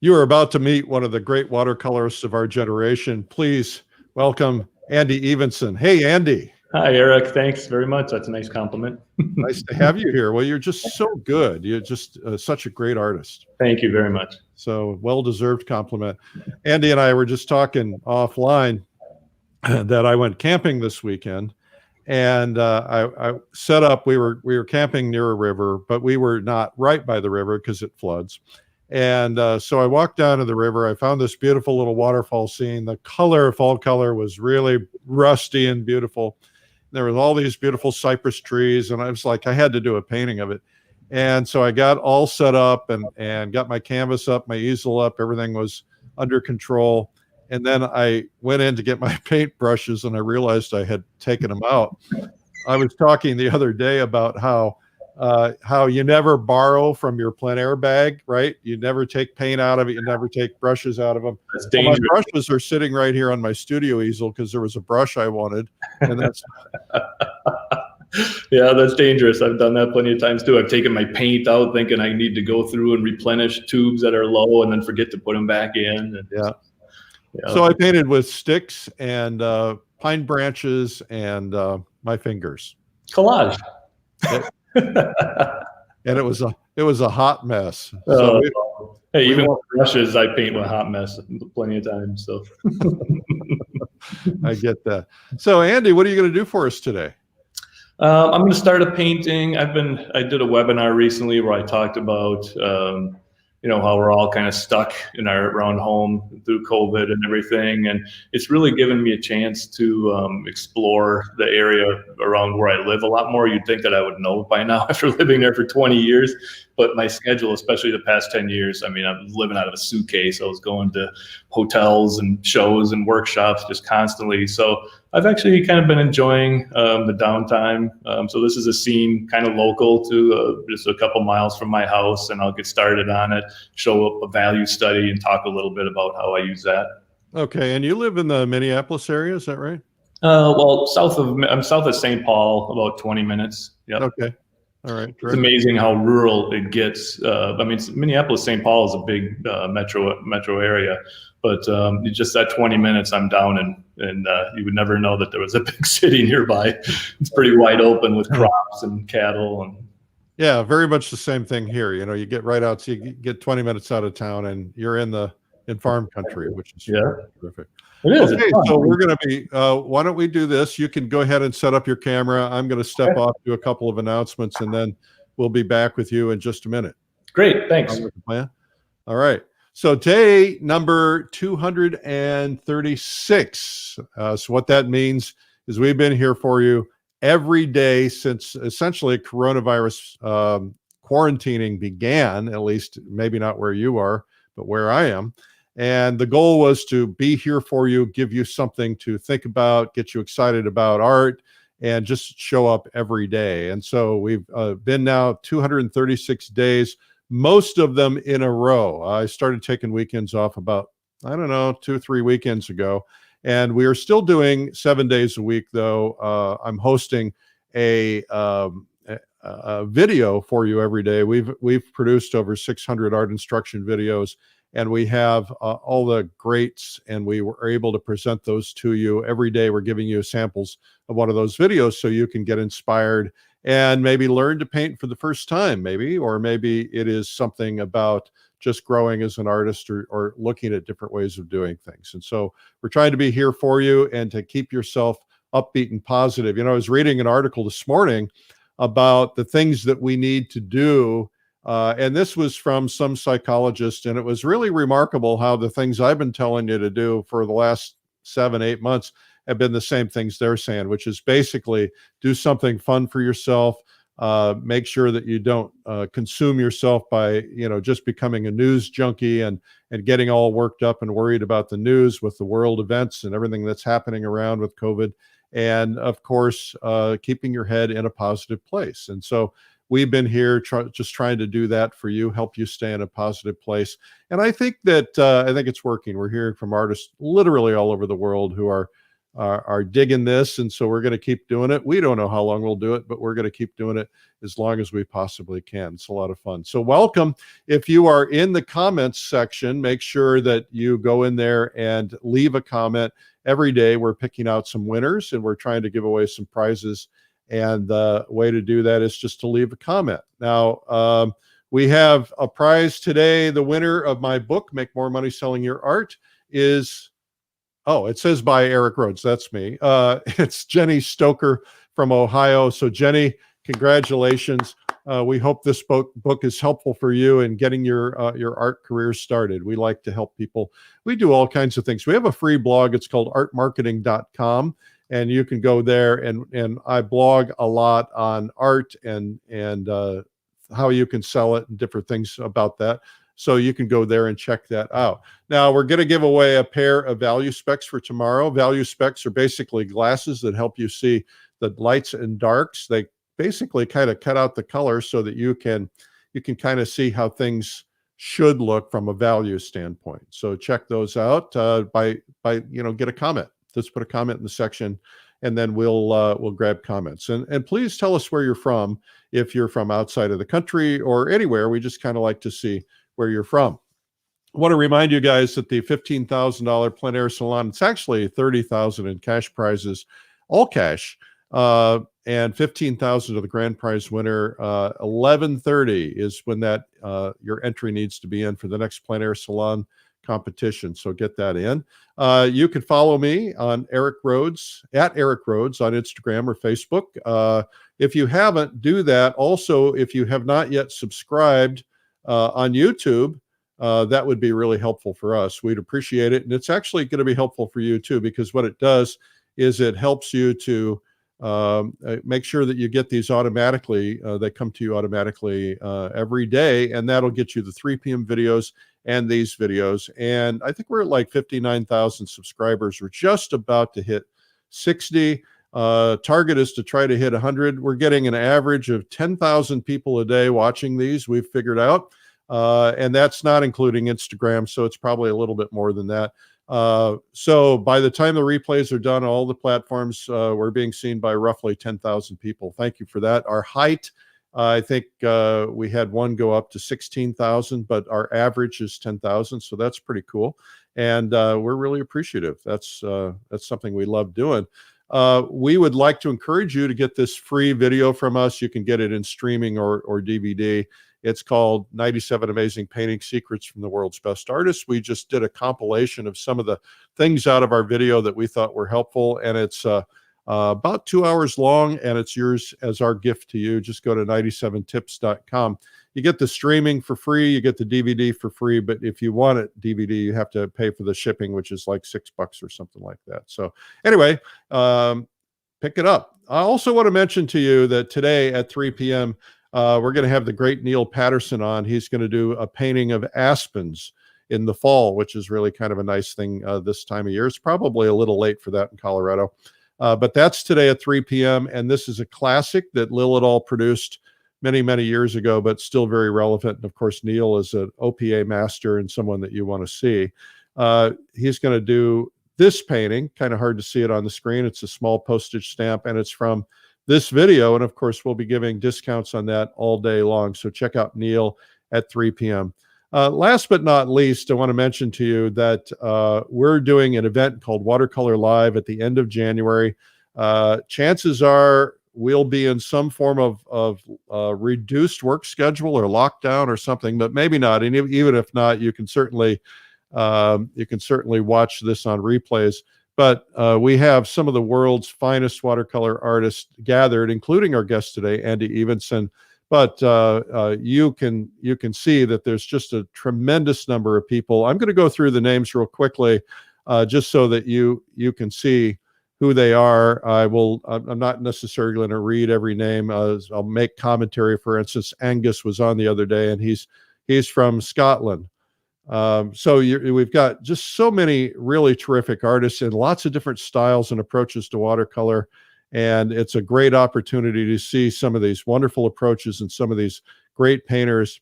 You are about to meet one of the great watercolorists of our generation. Please welcome Andy Evansen. Hey, Andy. Hi, Eric. Thanks very much. That's a nice compliment. Nice to have you here. Well, you're just so good. You're just such a great artist. Thank you very much. So well-deserved compliment. Andy and I were just talking offline that I went camping this weekend, and I set up. We were camping near a river, but we were not right by the river because it floods. And so I walked down to the river. I found this beautiful little waterfall scene. The fall color was really rusty and beautiful. There was all these beautiful cypress trees, and I was like, I had to do a painting of it. And so I got all set up and got my canvas up, my easel up, everything was under control. And then I went in to get my paint brushes, and I realized I had taken them out. I was talking the other day about how you never borrow from your plein air bag, right? You never take paint out of it. You never take brushes out of them. That's dangerous. Well, my brushes are sitting right here on my studio easel because there was a brush I wanted, and that's yeah, that's dangerous. I've done that plenty of times too. I've taken my paint out thinking I need to go through and replenish tubes that are low, and then forget to put them back in. And, yeah. So I painted with sticks and pine branches and my fingers. Collage. And it was a hot mess. So hey, even with brushes, I paint with a hot mess plenty of times. So I get that. So Andy, what are you going to do for us today? I'm going to start a painting. I did a webinar recently where I talked about how we're all kind of stuck in our around home through COVID and everything. And it's really given me a chance to explore the area around where I live a lot more. You'd think that I would know by now after living there for 20 years, but my schedule, especially the past 10 years, I mean, I was living out of a suitcase. I was going to hotels and shows and workshops just constantly. So I've actually kind of been enjoying the downtime. So this is a scene kind of local to just a couple miles from my house, and I'll get started on it, show up a value study, and talk a little bit about how I use that. Okay, and you live in the Minneapolis area, is that right? Well, I'm south of St. Paul, about 20 minutes. Yep. Okay. All right. It's amazing how rural it gets. I mean, Minneapolis, St. Paul is a big metro area, but just that 20 minutes, I'm down, and you would never know that there was a big city nearby. It's pretty wide open with crops and cattle. And yeah, very much the same thing here. You get right out, so you get 20 minutes out of town, and you're in farm country, which is terrific. It is. Okay, so we're going to be, why don't we do this? You can go ahead and set up your camera. I'm going to step off, do a couple of announcements, and then we'll be back with you in just a minute. Great, thanks. All right. So day number 236. So what that means is we've been here for you every day since essentially coronavirus quarantining began, at least maybe not where you are, but where I am. And the goal was to be here for you, give you something to think about, get you excited about art, and just show up every day. And so we've been now 236 days, most of them in a row. I started taking weekends off about, 2-3 weekends ago. And we are still doing 7 days a week, though. I'm hosting a video for you every day. We've produced over 600 art instruction videos, and we have all the greats, and we were able to present those to you every day. We're giving you samples of one of those videos so you can get inspired and maybe learn to paint for the first time, or maybe it is something about just growing as an artist or looking at different ways of doing things. And so we're trying to be here for you and to keep yourself upbeat and positive. I was reading an article this morning about the things that we need to do. And this was from some psychologist, and it was really remarkable how the things I've been telling you to do for the last 7-8 months have been the same things they're saying, which is basically do something fun for yourself. Make sure that you don't consume yourself by, just becoming a news junkie and getting all worked up and worried about the news with the world events and everything that's happening around with COVID. And of course, keeping your head in a positive place. And so we've been here just trying to do that for you, help you stay in a positive place. And I think that it's working. We're hearing from artists literally all over the world who are are digging this, and so we're going to keep doing it. We don't know how long we'll do it, but we're going to keep doing it as long as we possibly can. It's a lot of fun. So welcome. If you are in the comments section, make sure that you go in there and leave a comment. Every day we're picking out some winners, and we're trying to give away some prizes. And the way to do that is just to leave a comment. Now, we have a prize today. The winner of my book, Make More Money Selling Your Art, is, oh, it says by Eric Rhoads. That's me. It's Jenny Stoker from Ohio. So Jenny, congratulations. We hope this book is helpful for you in getting your art career started. We like to help people. We do all kinds of things. We have a free blog. It's called artmarketing.com. And you can go there, and I blog a lot on art and how you can sell it and different things about that. So you can go there and check that out. Now, we're going to give away a pair of value specs for tomorrow. Value specs are basically glasses that help you see the lights and darks. They basically kind of cut out the colors so that you can kind of see how things should look from a value standpoint. So check those out by get a comment. Let's put a comment in the section, and then we'll grab comments. And please tell us where you're from. If you're from outside of the country or anywhere, we just kind of like to see where you're from. I want to remind you guys that the $15,000 Plein Air Salon, it's actually $30,000 in cash prizes, all cash, and $15,000 to the grand prize winner. 11:30 is when that your entry needs to be in for the next Plein Air Salon competition. So get that in. You can follow me on Eric Rhoads, at Eric Rhoads on Instagram or Facebook. If you haven't, do that. Also, if you have not yet subscribed on YouTube, that would be really helpful for us. We'd appreciate it. And it's actually going to be helpful for you too, because what it does is it helps you to make sure that you get these automatically. They come to you automatically every day, and that'll get you the 3 p.m. videos and these videos. And I think we're at like 59,000 subscribers. We're just about to hit 60. Target is to try to hit 100. We're getting an average of 10,000 people a day watching these, we've figured out. And that's not including Instagram, so it's probably a little bit more than that. So by the time the replays are done, all the platforms, we're being seen by roughly 10,000 people. Thank you for that. Our height, I think we had one go up to 16,000, but our average is 10,000. So that's pretty cool. And we're really appreciative. That's something we love doing. We would like to encourage you to get this free video from us. You can get it in streaming or DVD. It's called 97 Amazing Painting Secrets from the World's Best Artists. We just did a compilation of some of the things out of our video that we thought were helpful. And it's about 2 hours long, and it's yours as our gift to you. Just go to 97tips.com. You get the streaming for free. You get the DVD for free. But if you want it DVD, you have to pay for the shipping, which is like $6 or something like that. So anyway, pick it up. I also want to mention to you that today at 3 p.m., we're going to have the great Neil Patterson on. He's going to do a painting of aspens in the fall, which is really kind of a nice thing this time of year. It's probably a little late for that in Colorado. But that's today at 3 p.m. And this is a classic that Lilidol produced many, many years ago, but still very relevant. And of course, Neil is an OPA master and someone that you want to see. He's going to do this painting, kind of hard to see it on the screen. It's a small postage stamp, and it's from this video. And of course, we'll be giving discounts on that all day long. So check out Neil at 3 p.m. Last but not least, I want to mention to you that we're doing an event called Watercolor Live at the end of January. Chances are we'll be in some form of reduced work schedule or lockdown or something, but maybe not. And even if not, you can certainly watch this on replays. But we have some of the world's finest watercolor artists gathered, including our guest today, Andy Evansen. But you can see that there's just a tremendous number of people. I'm going to go through the names real quickly, just so that you can see who they are. I'm not necessarily going to read every name. I'll make commentary. For instance, Angus was on the other day, and he's from Scotland. So we've got just so many really terrific artists and lots of different styles and approaches to watercolor. And it's a great opportunity to see some of these wonderful approaches and some of these great painters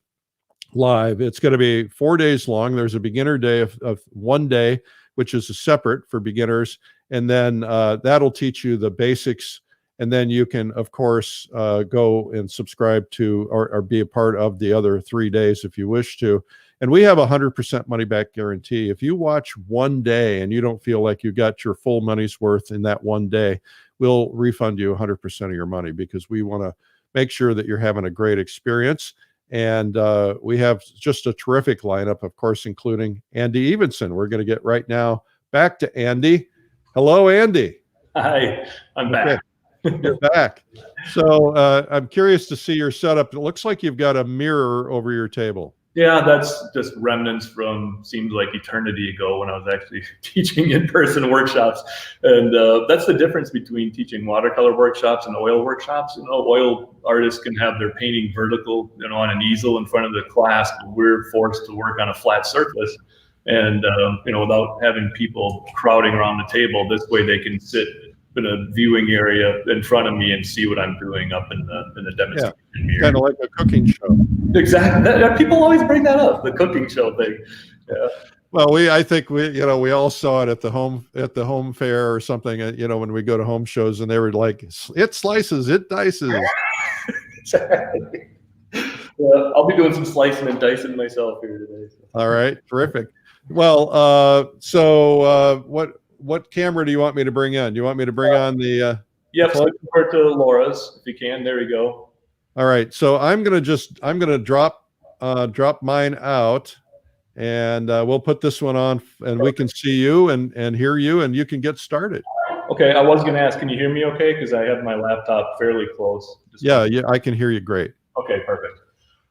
live. It's going to be 4 days long. There's a beginner day of 1 day which is a separate for beginners. And then that'll teach you the basics. And then you can, of course, go and subscribe to or be a part of the other 3 days if you wish to. And we have a 100% money back guarantee. If you watch one day and you don't feel like you got your full money's worth in that one day, we'll refund you 100% of your money, because we want to make sure that you're having a great experience. And we have just a terrific lineup, of course, including Andy Evansen. We're going to get right now back to Andy. Hello, Andy. Hi, I'm back. You're back. So I'm curious to see your setup. It looks like you've got a mirror over your table. Yeah, that's just remnants from seems like eternity ago when I was actually teaching in-person workshops. And that's the difference between teaching watercolor workshops and oil workshops. You know, oil artists can have their painting vertical, you know, on an easel in front of the class, but we're forced to work on a flat surface. And, you know, without having people crowding around the table, this way they can sit in a viewing area in front of me and see what I'm doing up in the demonstration mirror. Kind of like a cooking show. Exactly. People always bring that up, the cooking show thing. Yeah. Well, I think we all saw it at the home fair or something, you know, when we go to home shows, and they were like, it slices, it dices. Exactly. Yeah, I'll be doing some slicing and dicing myself here today. So. All right. Terrific. Well, so what camera do you want me to bring in? Do you want me to bring on the yep, switch over to Laura's if you can. There we go. All right. So I'm gonna drop mine out, and we'll put this one on, and we can see you and hear you, and you can get started. Okay, I was gonna ask, can you hear me okay? Because I have my laptop fairly close. Yeah, I can hear you great. Okay, perfect.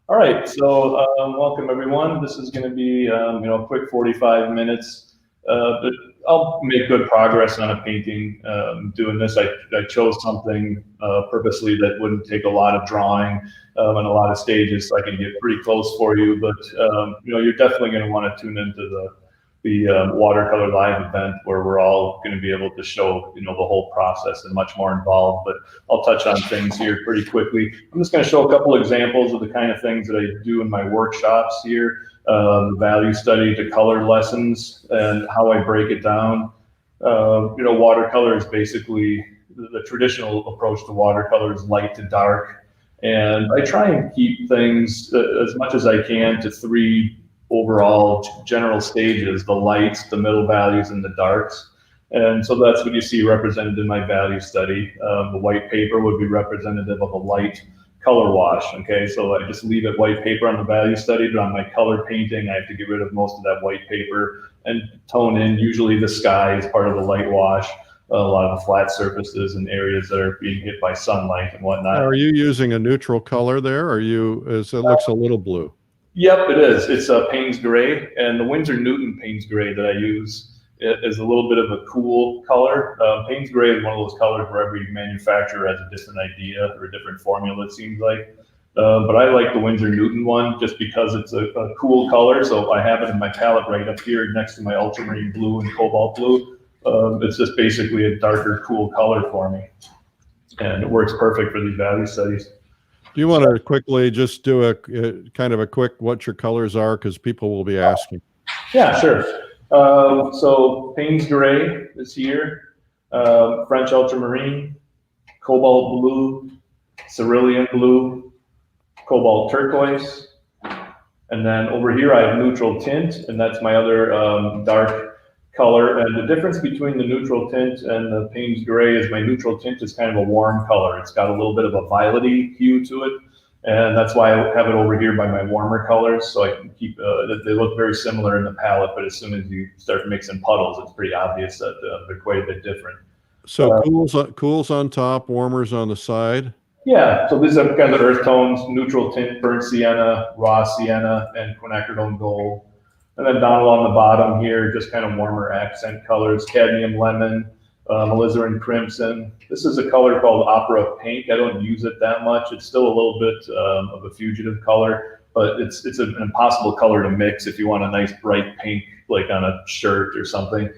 All right, so welcome everyone. This is going to be you know, a quick 45 minutes, but I'll make good progress on a painting. Doing this, I chose something purposely that wouldn't take a lot of drawing and a lot of stages, so I can get pretty close for you. But you know, you're definitely going to want to tune into the Watercolor Live event, where we're all going to be able to show, you know, the whole process and much more involved. But I'll touch on things here pretty quickly. I'm just going to show a couple examples of the kind of things that I do in my workshops here. The value study to color lessons and how I break it down. You know, watercolor is basically the traditional approach to watercolor is light to dark. And I try and keep things as much as I can to 3 overall general stages: the lights, the middle values, and the darks. And so that's what you see represented in my value study. The white paper would be representative of a light color wash. Okay, so I just leave it white paper on the value study, but on my color painting, I have to get rid of most of that white paper and tone in usually the sky as part of the light wash, a lot of the flat surfaces and areas that are being hit by sunlight and whatnot. Are you using a neutral color there? It looks a little blue? Yep, it is. It's a Payne's Gray, and the Winsor Newton Payne's Gray that I use is a little bit of a cool color. Payne's Gray is one of those colors where every manufacturer has a different idea or a different formula, it seems like. But I like the Winsor Newton one just because it's a cool color. So I have it in my palette right up here next to my ultramarine blue and cobalt blue. It's just basically a darker, cool color for me. And it works perfect for these value studies. Do you want to quickly just do a kind of a quick what your colors are, because people will be asking? Yeah, sure. So Payne's Gray is here, French Ultramarine, Cobalt Blue, Cerulean Blue, Cobalt Turquoise, and then over here I have Neutral Tint, and that's my other dark color. And the difference between the neutral tint and the Payne's Gray is my neutral tint is kind of a warm color. It's got a little bit of a violety hue to it, and that's why I have it over here by my warmer colors, so I can keep they look very similar in the palette, but as soon as you start mixing puddles, it's pretty obvious that they're quite a bit different. So cools on top, warmers on the side? Yeah, so these are kind of the earth tones: neutral tint, burnt sienna, raw sienna, and quinacridone gold. And then down along the bottom here, just kind of warmer accent colors: cadmium lemon, alizarin crimson. This is a color called opera pink. I don't use it that much. It's still a little bit of a fugitive color, but it's an impossible color to mix if you want a nice bright pink, like on a shirt or something.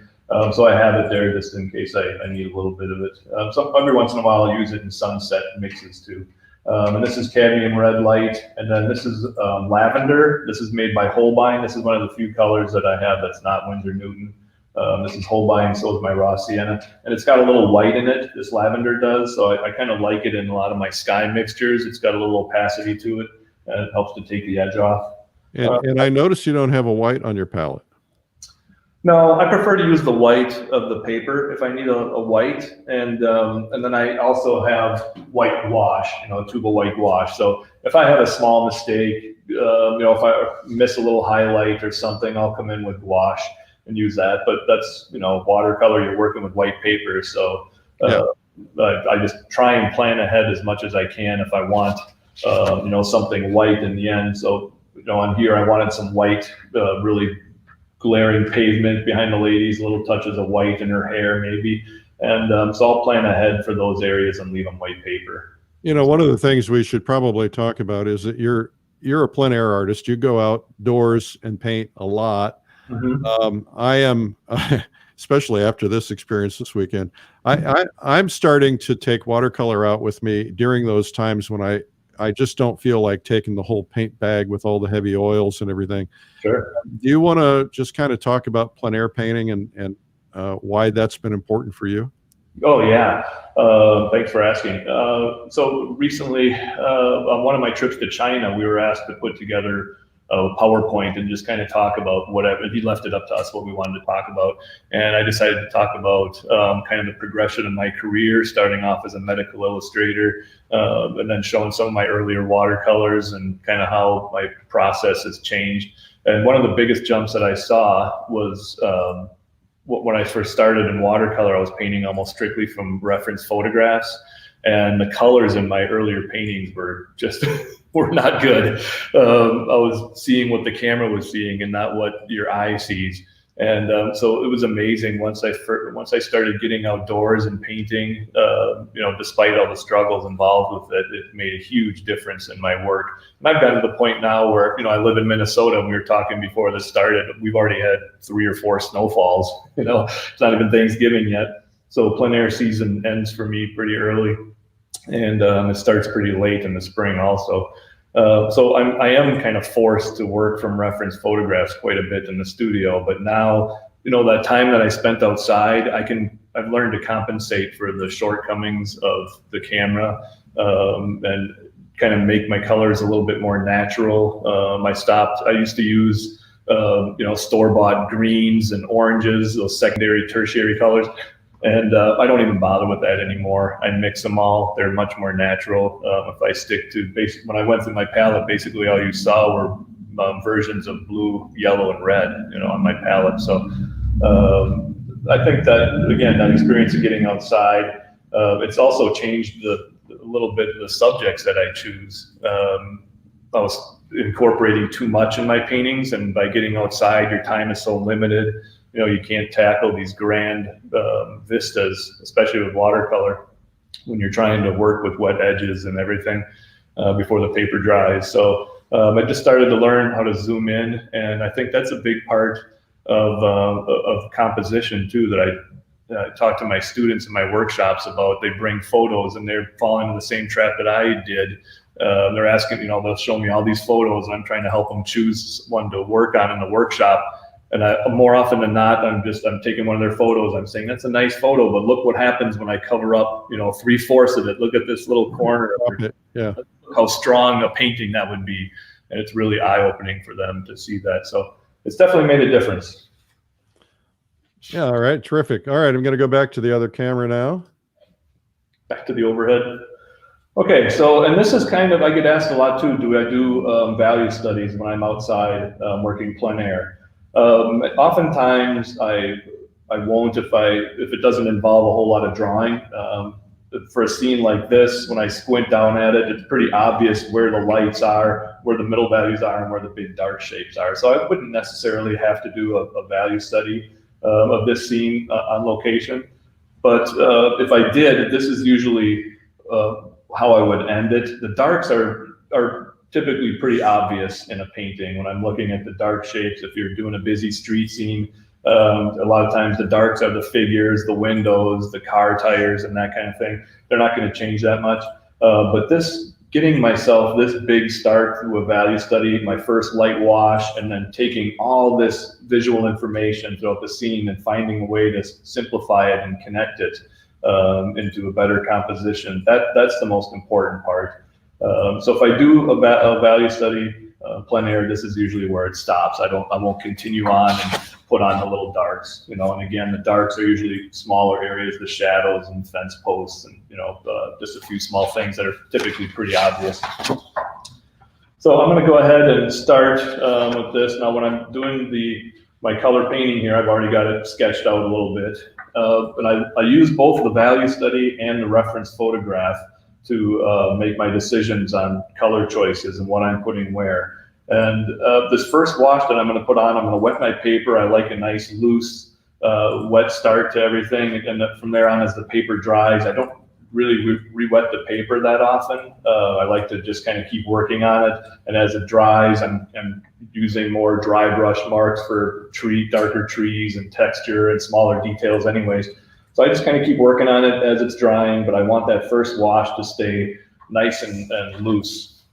So I have it there just in case I need a little bit of it. So every once in a while I'll use it in sunset mixes too. And this is cadmium red light, and then this is lavender. This is made by Holbein. This is one of the few colors that I have that's not Winsor Newton. This is Holbein, so is my raw sienna, and it's got a little white in it. This lavender does, so I kind of like it in a lot of my sky mixtures. It's got a little opacity to it, and it helps to take the edge off. And I noticed you don't have a white on your palette. No, I prefer to use the white of the paper if I need a white, and then I also have white gouache, a tube of white gouache. So if I have a small mistake, if I miss a little highlight or something, I'll come in with gouache and use that. But that's watercolor. You're working with white paper, so I just try and plan ahead as much as I can if I want something white in the end. So on here I wanted some white, really glaring pavement behind the ladies, little touches of white in her hair maybe, and so I'll plan ahead for those areas and leave them white paper. One of the things we should probably talk about is that you're a plein air artist. You go outdoors and paint a lot. I am, especially after this experience this weekend, I'm starting to take watercolor out with me during those times when I just don't feel like taking the whole paint bag with all the heavy oils and everything. Sure. Do you want to just kind of talk about plein air painting and why that's been important for you? Oh yeah, thanks for asking. So recently, on one of my trips to China, we were asked to put together a PowerPoint and just kind of talk about whatever. He left it up to us what we wanted to talk about, and I decided to talk about kind of the progression of my career, starting off as a medical illustrator, and then showing some of my earlier watercolors and kind of how my process has changed. And one of the biggest jumps that I saw was when I first started in watercolor, I was painting almost strictly from reference photographs, and the colors in my earlier paintings were just were not good. I was seeing what the camera was seeing and not what your eye sees. And so it was amazing once I started getting outdoors and painting, despite all the struggles involved with it, it made a huge difference in my work. And I've gotten to the point now where, I live in Minnesota, and we were talking before this started, we've already had 3 or 4 snowfalls, it's not even Thanksgiving yet. So plein air season ends for me pretty early, and it starts pretty late in the spring also. So I am kind of forced to work from reference photographs quite a bit in the studio, but now, that time that I spent outside, I've learned to compensate for the shortcomings of the camera, and kind of make my colors a little bit more natural. I used to use, store-bought greens and oranges, those secondary, tertiary colors. And I don't even bother with that anymore. I mix them all. They're much more natural. If I stick to when I went through my palette, basically all you saw were versions of blue, yellow, and red, on my palette. So I think that, again, that experience of getting outside, it's also changed a little bit the subjects that I choose. I was incorporating too much in my paintings, and by getting outside, your time is so limited. You can't tackle these grand vistas, especially with watercolor, when you're trying to work with wet edges and everything before the paper dries. So I just started to learn how to zoom in, and I think that's a big part of composition too, that I talk to my students in my workshops about. They bring photos, and they're falling into the same trap that I did. They're asking, they'll show me all these photos, and I'm trying to help them choose one to work on in the workshop. And more often than not, I'm taking one of their photos. I'm saying, that's a nice photo, but look what happens when I cover up, 3/4 of it. Look at this little corner. Yeah. Look how strong a painting that would be. And it's really eye-opening for them to see that. So it's definitely made a difference. Yeah. All right. Terrific. All right. I'm going to go back to the other camera now. Back to the overhead. Okay, so, and this is kind of, I get asked a lot too, do I do value studies when I'm outside working plein air? Oftentimes I won't if it doesn't involve a whole lot of drawing. For a scene like this, when I squint down at it, it's pretty obvious where the lights are, where the middle values are, and where the big dark shapes are. So I wouldn't necessarily have to do a value study of this scene on location. But if I did, this is usually how I would end it. The darks are typically pretty obvious in a painting when I'm looking at the dark shapes. If you're doing a busy street scene, a lot of times the darks are the figures, the windows, the car tires, and that kind of thing. They're not going to change that much. But this getting myself this big start through a value study, my first light wash, and then taking all this visual information throughout the scene and finding a way to simplify it and connect it into a better composition. That's the most important part. So if I do a value study, plein air, this is usually where it stops. I won't continue on and put on the little darks, you know. And again, the darks are usually smaller areas, the shadows and fence posts, and just a few small things that are typically pretty obvious. So I'm going to go ahead and start with this. Now, when I'm doing my color painting here, I've already got it sketched out a little bit, but I use both the value study and the reference photograph to make my decisions on color choices and what I'm putting where. And this first wash that I'm going to put on, I'm going to wet my paper. I like a nice loose wet start to everything, and from there on, as the paper dries, I don't really re-wet the paper that often. I like to just kind of keep working on it, and as it dries, I'm using more dry brush marks for darker trees and texture and smaller details anyways. So I just kind of keep working on it as it's drying, but I want that first wash to stay nice and loose.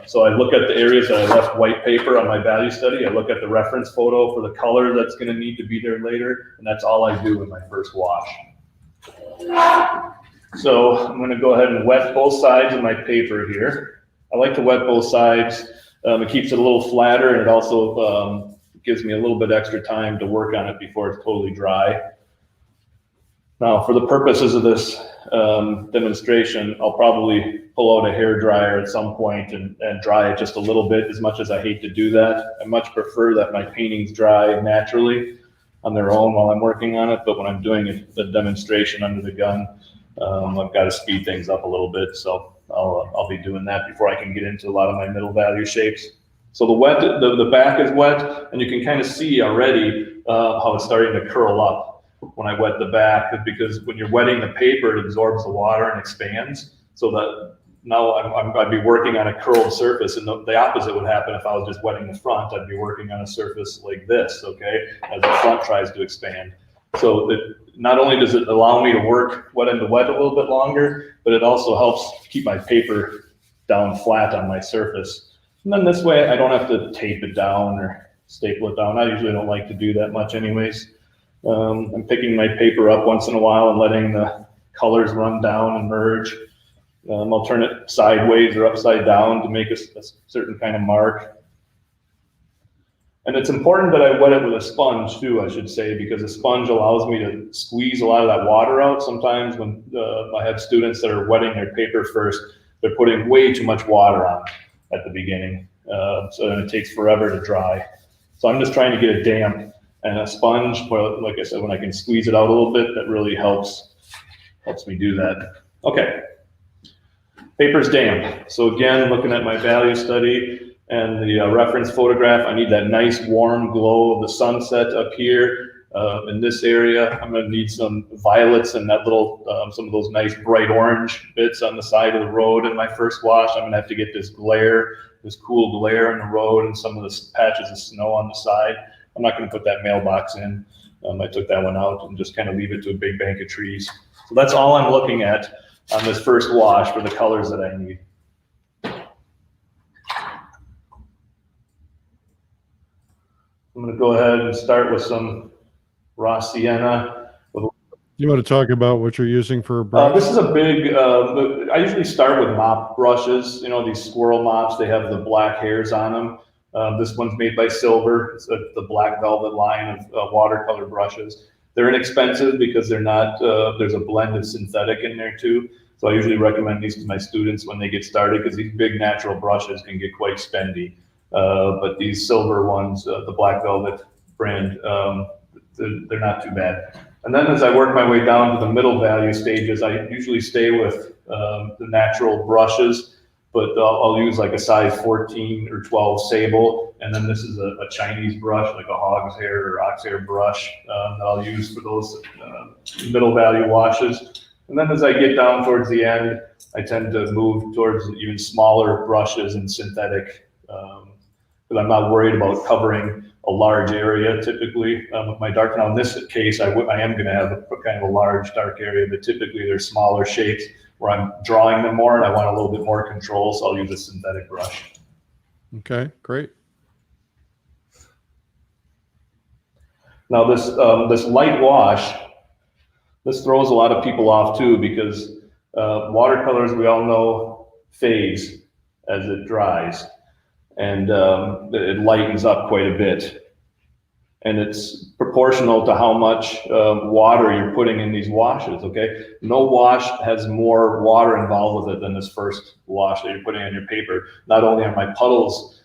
So I look at the areas that I left white paper on my value study. I look at the reference photo for the color that's going to need to be there later, and that's all I do in my first wash. So I'm going to go ahead and wet both sides of my paper here. I like to wet both sides. It keeps it a little flatter, and it also gives me a little bit extra time to work on it before it's totally dry. Now, for the purposes of this demonstration, I'll probably pull out a hair dryer at some point and dry it just a little bit, as much as I hate to do that. I much prefer that my paintings dry naturally on their own while I'm working on it, but when I'm doing the demonstration under the gun, I've got to speed things up a little bit, so I'll be doing that before I can get into a lot of my middle value shapes. So the back is wet, and you can kind of see already how it's starting to curl up when I wet the back, because when you're wetting the paper, it absorbs the water and expands. So that now I'd be working on a curled surface, and the opposite would happen if I was just wetting the front. I'd be working on a surface like this, okay, as the front tries to expand. So not only does it allow me to work wet into wet a little bit longer, but it also helps keep my paper down flat on my surface. And then this way, I don't have to tape it down or staple it down. I usually don't like to do that much anyways. I'm picking my paper up once in a while and letting the colors run down and merge. I'll turn it sideways or upside down to make a certain kind of mark. And it's important that I wet it with a sponge too, I should say, because a sponge allows me to squeeze a lot of that water out. Sometimes when I have students that are wetting their paper first, they're putting way too much water on at the beginning. So then it takes forever to dry. So I'm just trying to get it damp. And a sponge, well, like I said, when I can squeeze it out a little bit, that really helps me do that. Okay, paper's damp. So again, looking at my value study and the reference photograph, I need that nice warm glow of the sunset up here. In this area, I'm going to need some violets and that little, some of those nice bright orange bits on the side of the road in my first wash. I'm going to have to get this glare, this cool glare in the road, and some of the patches of snow on the side. I'm not going to put that mailbox in. I took that one out and just kind of leave it to a big bank of trees. So that's all I'm looking at on this first wash for the colors that I need. I'm going to go ahead and start with some raw sienna. You want to talk about what you're using for a brush? This is a big, I usually start with mop brushes. You know, these squirrel mops, they have the black hairs on them. This one's made by Silver. It's the black velvet line of watercolor brushes. They're inexpensive because they're not, there's a blend of synthetic in there too. So I usually recommend these to my students when they get started, because these big natural brushes can get quite spendy. But these Silver ones, the black velvet brand, they're not too bad. And then as I work my way down to the middle value stages, I usually stay with the natural brushes. But I'll use like a size 14 or 12 sable. And then this is a Chinese brush, like a hog's hair or ox hair brush that I'll use for those middle value washes. And then as I get down towards the end, I tend to move towards even smaller brushes and synthetic, because I'm not worried about covering a large area typically with my dark. Now in this case, I am going to have kind of a large dark area, but typically they're smaller shapes. where I'm drawing them more and I want a little bit more control, so I'll use a synthetic brush. Okay, great. Now this light wash, this throws a lot of people off too, because watercolors, we all know, phase as it dries, and it lightens up quite a bit. And it's proportional to how much water you're putting in these washes, okay? No wash has more water involved with it than this first wash that you're putting on your paper. Not only are my puddles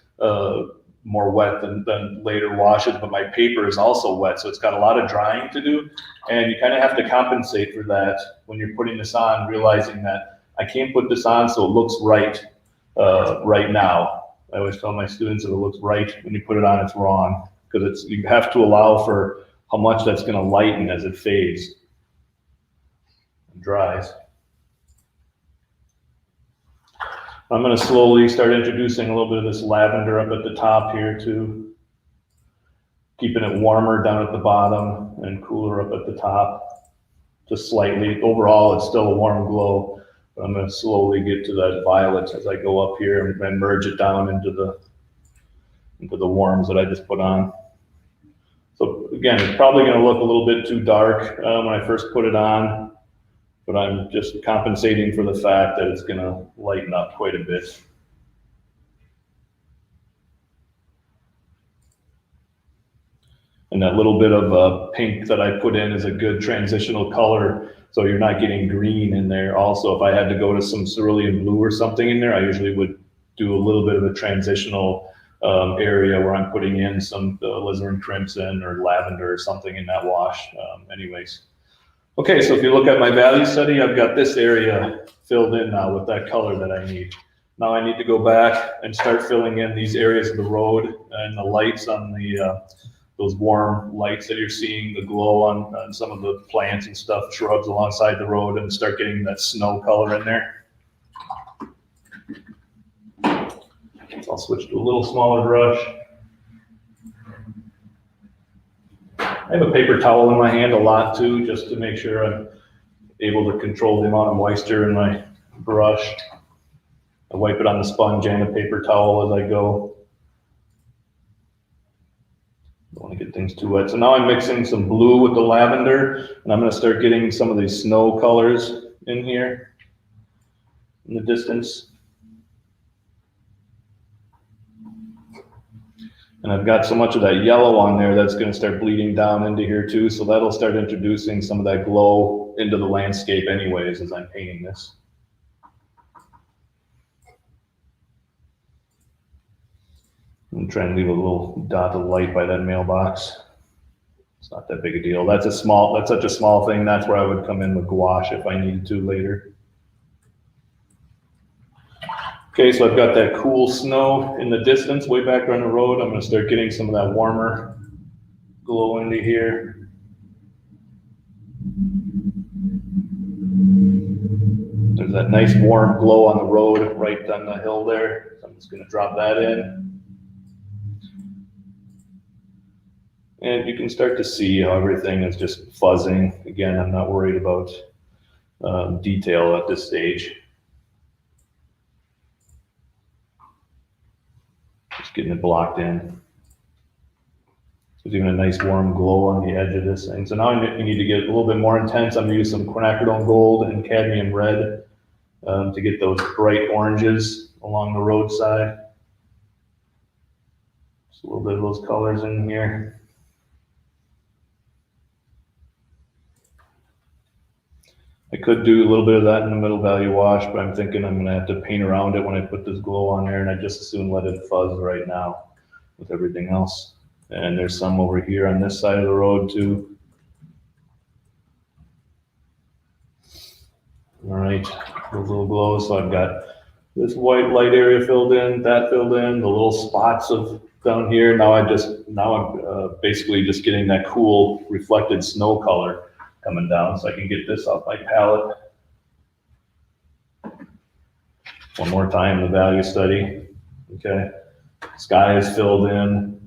more wet than later washes, but my paper is also wet, so it's got a lot of drying to do. And you kind of have to compensate for that when you're putting this on, realizing that I can't put this on so it looks right right now. I always tell my students, if it looks right when you put it on, it's wrong. Because you have to allow for how much that's going to lighten as it fades and dries. I'm going to slowly start introducing a little bit of this lavender up at the top here too, keeping it warmer down at the bottom and cooler up at the top, just slightly. Overall, it's still a warm glow, but I'm going to slowly get to that violet as I go up here and merge it down into the warms that I just put on. So again, it's probably going to look a little bit too dark when I first put it on, but I'm just compensating for the fact that it's going to lighten up quite a bit. And that little bit of pink that I put in is a good transitional color, so you're not getting green in there. Also, if I had to go to some cerulean blue or something in there, I usually would do a little bit of a transitional area where I'm putting in some alizarin crimson or lavender or something in that wash anyways. Okay, so if you look at my value study, I've got this area filled in now with that color that I need. Now I need to go back and start filling in these areas of the road and the lights on the those warm lights that you're seeing, the glow on some of the plants and stuff, shrubs alongside the road, and start getting that snow color in there. I'll switch to a little smaller brush. I have a paper towel in my hand a lot too, just to make sure I'm able to control the amount of moisture in my brush. I wipe it on the sponge and the paper towel as I go. Don't want to get things too wet. So now I'm mixing some blue with the lavender, and I'm going to start getting some of these snow colors in here in the distance. And I've got so much of that yellow on there that's going to start bleeding down into here too. So that'll start introducing some of that glow into the landscape anyways as I'm painting this. I'm trying to leave a little dot of light by that mailbox. It's not that big a deal. That's such a small thing. That's where I would come in with gouache if I needed to later. Okay, so I've got that cool snow in the distance way back on the road. I'm going to start getting some of that warmer glow into here. There's that nice warm glow on the road right on the hill there. So I'm just going to drop that in. And you can start to see how everything is just fuzzing. Again, I'm not worried about detail at this stage. Just getting it blocked in. There's even a nice warm glow on the edge of this thing. So now you need to get a little bit more intense. I'm going to use some quinacridone gold and cadmium red to get those bright oranges along the roadside. Just a little bit of those colors in here. I could do a little bit of that in the middle value wash, but I'm thinking I'm going to have to paint around it when I put this glow on there, and I just as soon let it fuzz right now with everything else. And there's some over here on this side of the road too. All right, those little glows. So I've got this white light area filled in, that filled in, the little spots of down here. Now I'm basically just getting that cool reflected snow color coming down, so I can get this off my palette. One more time, the value study. Okay, sky is filled in.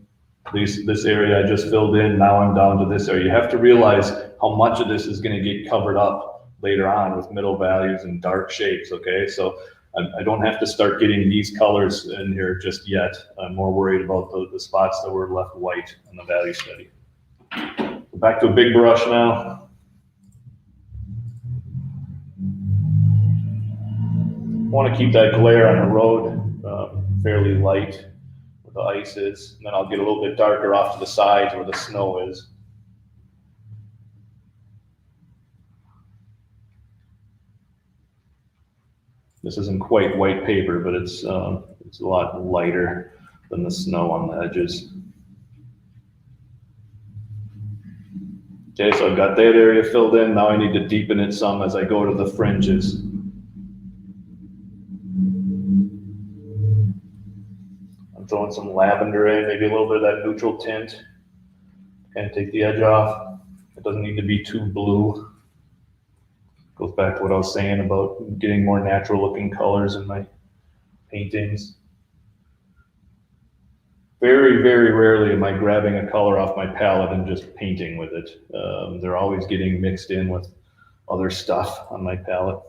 This area I just filled in. Now I'm down to this area. You have to realize how much of this is going to get covered up later on with middle values and dark shapes, okay? So I don't have to start getting these colors in here just yet. I'm more worried about the spots that were left white in the value study. Back to a big brush now. I want to keep that glare on the road fairly light where the ice is, and then I'll get a little bit darker off to the sides where the snow is. This isn't quite white paper, but it's a lot lighter than the snow on the edges. Okay, so I've got that area filled in. Now I need to deepen it some as I go to the fringes. I'm throwing some lavender in, maybe a little bit of that neutral tint. Kind of take the edge off. It doesn't need to be too blue. Goes back to what I was saying about getting more natural looking colors in my paintings. Very, very rarely am I grabbing a color off my palette and just painting with it. They're always getting mixed in with other stuff on my palette.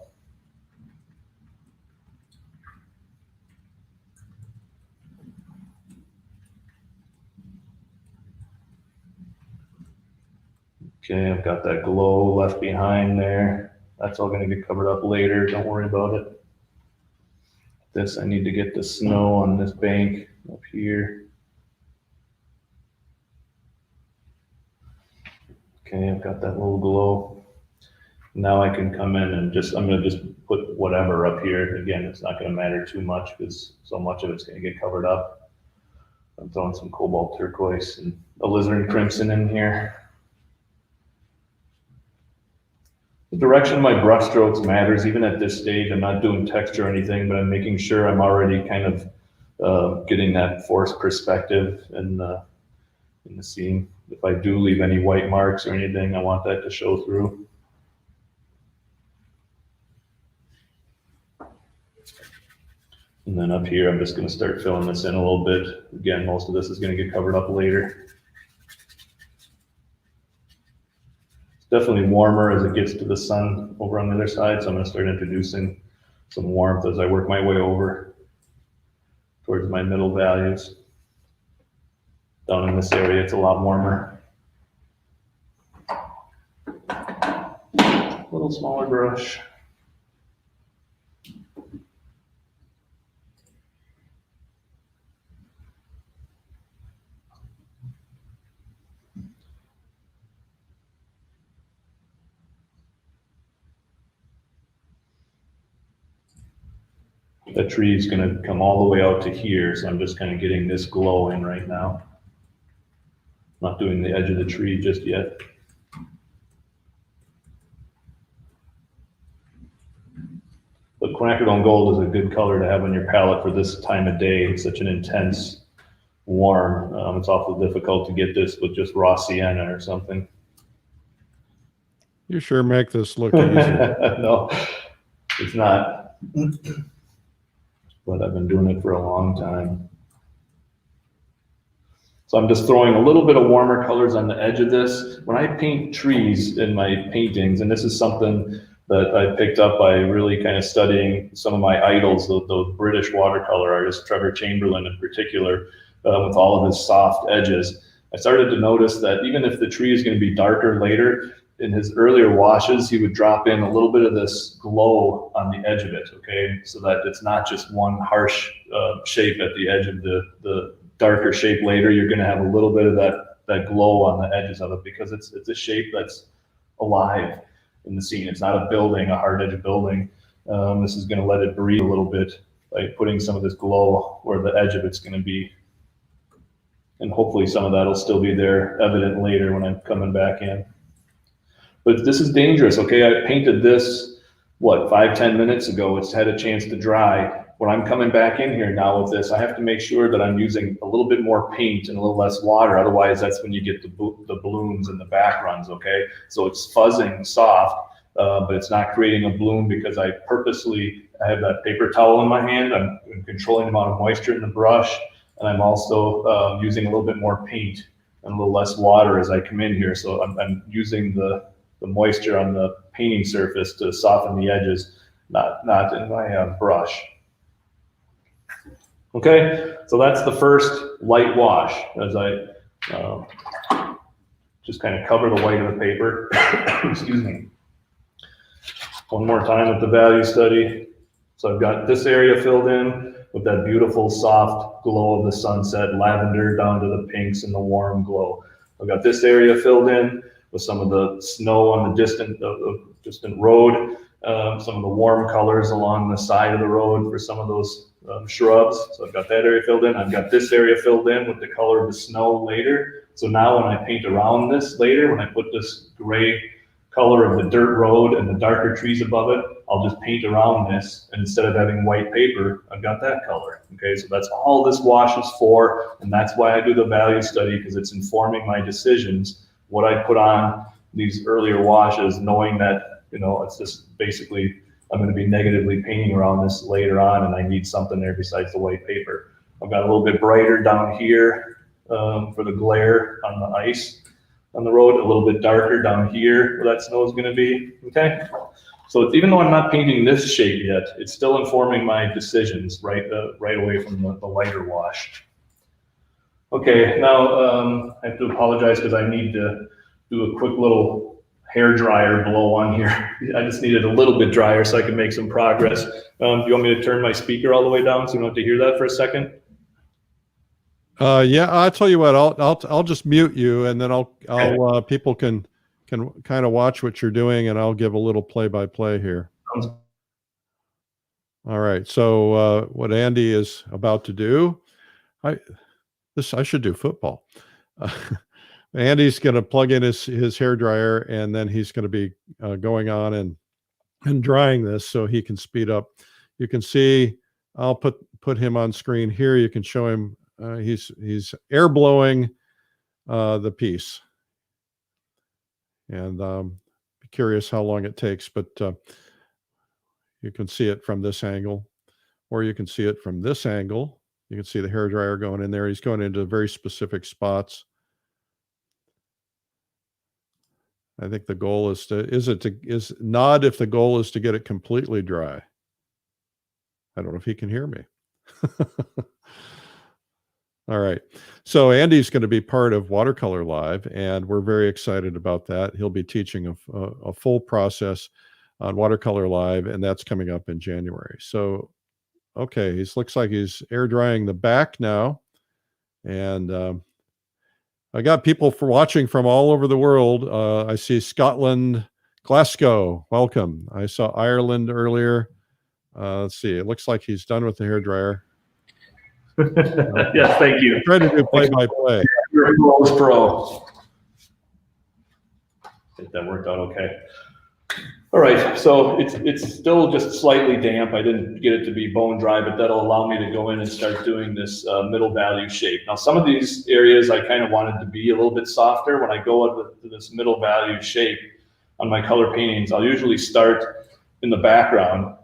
Okay, I've got that glow left behind there. That's all going to get covered up later. Don't worry about it. This, I need to get the snow on this bank up here. Okay, I've got that little glow. Now I can come in and I'm going to just put whatever up here. Again, it's not going to matter too much because so much of it's going to get covered up. I'm throwing some cobalt turquoise and alizarin crimson in here. The direction of my brush strokes matters. Even at this stage, I'm not doing texture or anything, but I'm making sure I'm already kind of getting that forced perspective in the scene. If I do leave any white marks or anything, I want that to show through. And then up here, I'm just going to start filling this in a little bit. Again, most of this is going to get covered up later. It's definitely warmer as it gets to the sun over on the other side, so I'm going to start introducing some warmth as I work my way over towards my middle values. Down in this area, it's a lot warmer. A little smaller brush. The tree is going to come all the way out to here, so I'm just kind of getting this glow in right now. Not doing the edge of the tree just yet. But quinacridone gold is a good color to have on your palette for this time of day. It's such an intense warm. It's awfully difficult to get this with just raw sienna or something. You sure make this look easy. No, it's not. But I've been doing it for a long time. So I'm just throwing a little bit of warmer colors on the edge of this. When I paint trees in my paintings, and this is something that I picked up by really kind of studying some of my idols, the British watercolor artist, Trevor Chamberlain in particular, with all of his soft edges. I started to notice that even if the tree is going to be darker later, in his earlier washes, he would drop in a little bit of this glow on the edge of it, okay? So that it's not just one harsh shape at the edge of the darker shape later. You're gonna have a little bit of that glow on the edges of it because it's a shape that's alive in the scene. It's not a building, a hard edge building. This is gonna let it breathe a little bit by putting some of this glow where the edge of it's gonna be. And hopefully some of that will still be there evident later when I'm coming back in. But this is dangerous, okay? I painted this, what, 5-10 minutes ago. It's had a chance to dry. When I'm coming back in here now with this, I have to make sure that I'm using a little bit more paint and a little less water. Otherwise, that's when you get the balloons and the backgrounds, okay? So it's fuzzing soft, but it's not creating a bloom because I have that paper towel in my hand. I'm controlling the amount of moisture in the brush, and I'm also using a little bit more paint and a little less water as I come in here. So I'm using the the moisture on the painting surface to soften the edges, not in my brush. Okay, so that's the first light wash as I just kind of cover the white of the paper. Excuse me. One more time with the value study. So I've got this area filled in with that beautiful soft glow of the sunset, lavender down to the pinks and the warm glow. I've got this area filled in with some of the snow on the distant road, some of the warm colors along the side of the road for some of those shrubs. So I've got that area filled in. I've got this area filled in with the color of the snow later. So now when I paint around this later, when I put this gray color of the dirt road and the darker trees above it, I'll just paint around this, and instead of having white paper, I've got that color. Okay, so that's all this wash is for, and that's why I do the value study, because it's informing my decisions, what I put on these earlier washes, knowing that, you know, it's just basically, I'm going to be negatively painting around this later on, and I need something there besides the white paper. I've got a little bit brighter down here for the glare on the ice on the road, a little bit darker down here where that snow is going to be. Okay, so even though I'm not painting this shape yet, it's still informing my decisions right away from the lighter wash. Okay, now I have to apologize because I need to do a quick little hair dryer blow on here. I just needed a little bit drier so I can make some progress. Do you want me to turn my speaker all the way down so you don't have to hear that for a second? Yeah, I'll tell you what, I'll just mute you, and then people can kind of watch what you're doing, and I'll give a little play-by-play here. All right. So what Andy is about to do, I should do football. Andy's going to plug in his hair dryer, and then he's going to be going on and drying this so he can speed up. You can see, I'll put him on screen here. You can show him. He's air blowing the piece, and be curious how long it takes, but you can see it from this angle, or you can see it from this angle. You can see the hairdryer going in there. He's going into very specific spots. I think the goal is nod if the goal is to get it completely dry. I don't know if he can hear me. All right. So Andy's going to be part of Watercolor Live, and we're very excited about that. He'll be teaching a full process on Watercolor Live, and that's coming up in January. So, okay, looks like he's air drying the back now. And I got people watching from all over the world. I see Scotland, Glasgow, welcome. I saw Ireland earlier. Let's see, it looks like he's done with the hair dryer. Yes, thank you. Try to do play-by-play. You're a close pro. I think that worked out okay. All right, so it's still just slightly damp. I didn't get it to be bone dry, but that'll allow me to go in and start doing this middle value shape. Now, some of these areas I kind of wanted to be a little bit softer. When I go to this middle value shape on my color paintings, I'll usually start in the background.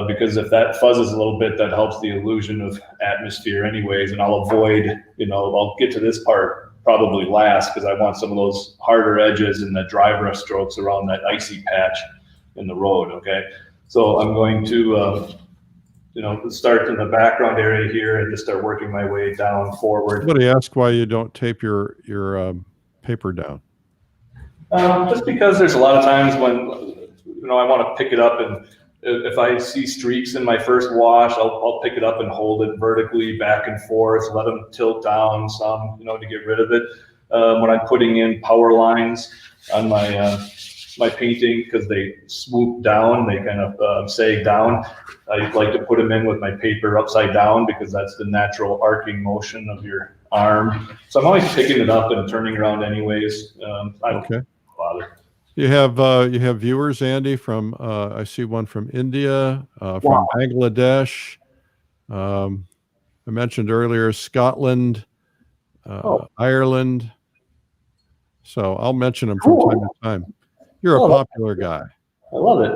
Because if that fuzzes a little bit, that helps the illusion of atmosphere anyways, and I'll avoid, I'll get to this part probably last because I want some of those harder edges and the dry brush strokes around that icy patch in the road, okay? So I'm going to, start in the background area here and just start working my way down forward. Somebody asked why you don't tape your paper down. Just because there's a lot of times when, I want to pick it up, and if I see streaks in my first wash, I'll pick it up and hold it vertically back and forth, let them tilt down some, to get rid of it. When I'm putting in power lines on my painting, because they swoop down, they kind of sag down, I like to put them in with my paper upside down because that's the natural arcing motion of your arm. So I'm always picking it up and turning around anyways. I don't bother. You have viewers, Andy, from I see one from India, from Bangladesh. I mentioned earlier Scotland, Ireland. So I'll mention them from time to time. You're a popular guy. I love it.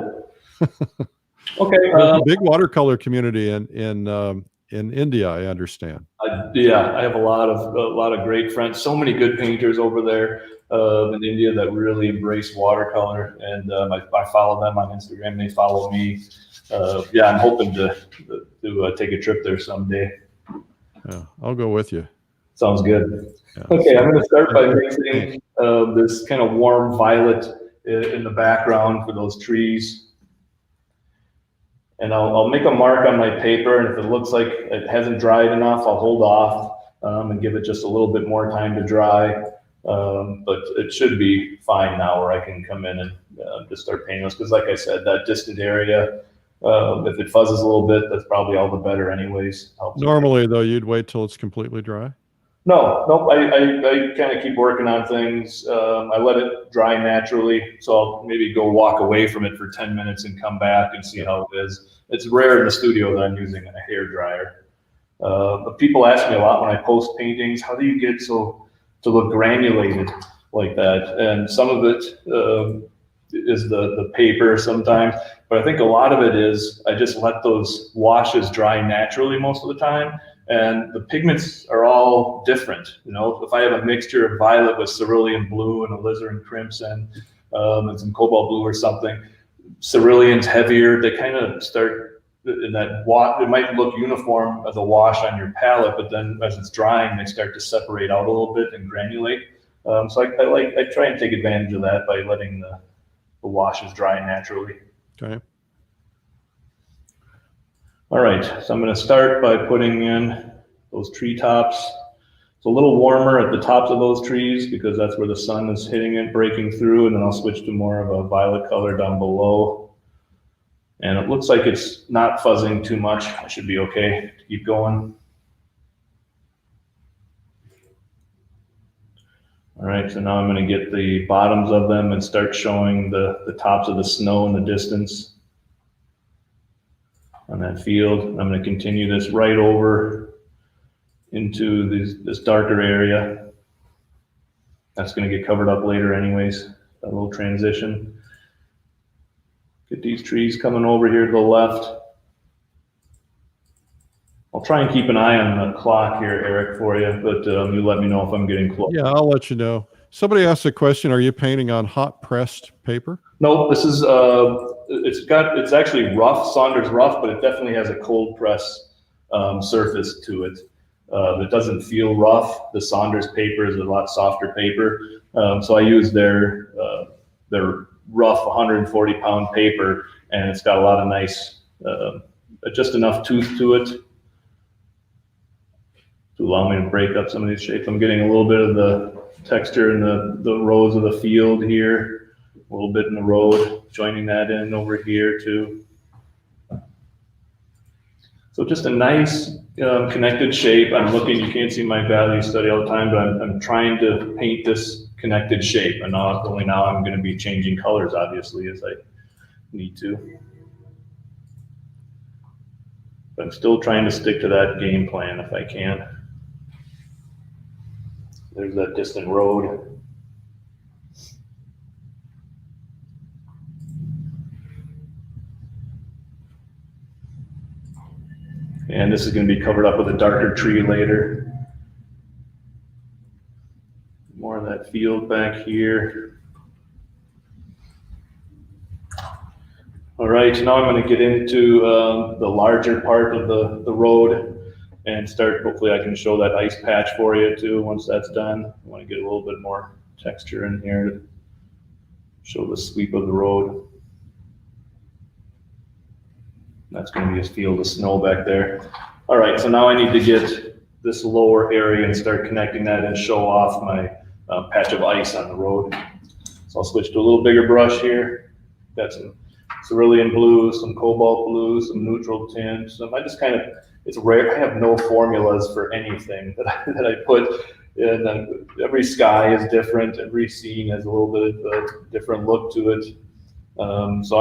Okay. There's a big watercolor community in in India, I understand. Yeah, I have a lot of great friends. So many good painters over there in India that really embrace watercolor, and I follow them on Instagram. They follow me. Yeah, I'm hoping to take a trip there someday. Yeah, I'll go with you. Sounds good. Yeah, Okay, so I'm going to start by mixing this kind of warm violet in the background for those trees. And I'll make a mark on my paper, and if it looks like it hasn't dried enough, I'll hold off and give it just a little bit more time to dry. But it should be fine now where I can come in and just start painting those. Because like I said, that distant area, if it fuzzes a little bit, that's probably all the better anyways. Normally, though, you'd wait till it's completely dry? No, I kind of keep working on things. I let it dry naturally, so I'll maybe go walk away from it for 10 minutes and come back and see how it is. It's rare in the studio that I'm using a hair dryer. But people ask me a lot when I post paintings, how do you get to look granulated like that? And some of it is the paper sometimes, but I think a lot of it is I just let those washes dry naturally most of the time. And the pigments are all different. You know, if I have a mixture of violet with cerulean blue and alizarin crimson and some cobalt blue or something, cerulean's heavier. They kind of start in that wash. It might look uniform as a wash on your palette, but then as it's drying, they start to separate out a little bit and granulate. So I try and take advantage of that by letting the washes dry naturally. Okay. All right, so I'm going to start by putting in those treetops. It's a little warmer at the tops of those trees because that's where the sun is hitting it, breaking through, and then I'll switch to more of a violet color down below. And it looks like it's not fuzzing too much. I should be okay to keep going. All right, so now I'm going to get the bottoms of them and start showing the tops of the snow in the distance on that field. I'm going to continue this right over into this darker area. That's going to get covered up later anyways, that little transition. Get these trees coming over here to the left. I'll try and keep an eye on the clock here, Eric, for you, but you let me know if I'm getting close. Yeah, I'll let you know. Somebody asked a question, are you painting on hot pressed paper? No, this is it's actually rough, Saunders rough, but it definitely has a cold press surface to it. It doesn't feel rough. The Saunders paper is a lot softer paper, so I use their rough 140-pound paper, and it's got a lot of nice, just enough tooth to it to allow me to break up some of these shapes. I'm getting a little bit of the texture in the rows of the field here. A little bit in the road, joining that in over here too. So just a nice connected shape. I'm looking, you can't see my value study all the time, but I'm trying to paint this connected shape. And only now I'm going to be changing colors, obviously, as I need to. But I'm still trying to stick to that game plan if I can. There's that distant road. And this is going to be covered up with a darker tree later. More of that field back here. All right, now I'm going to get into the larger part of the road and start, hopefully I can show that ice patch for you too once that's done. I want to get a little bit more texture in here to show the sweep of the road. That's going to be a field of snow back there. All right, so now I need to get this lower area and start connecting that and show off my patch of ice on the road. So I'll switch to a little bigger brush here. Got some cerulean blue, some cobalt blue, some neutral tints. I just kind of, it's rare. I have no formulas for anything that I put in. Every sky is different. Every scene has a little bit of a different look to it. So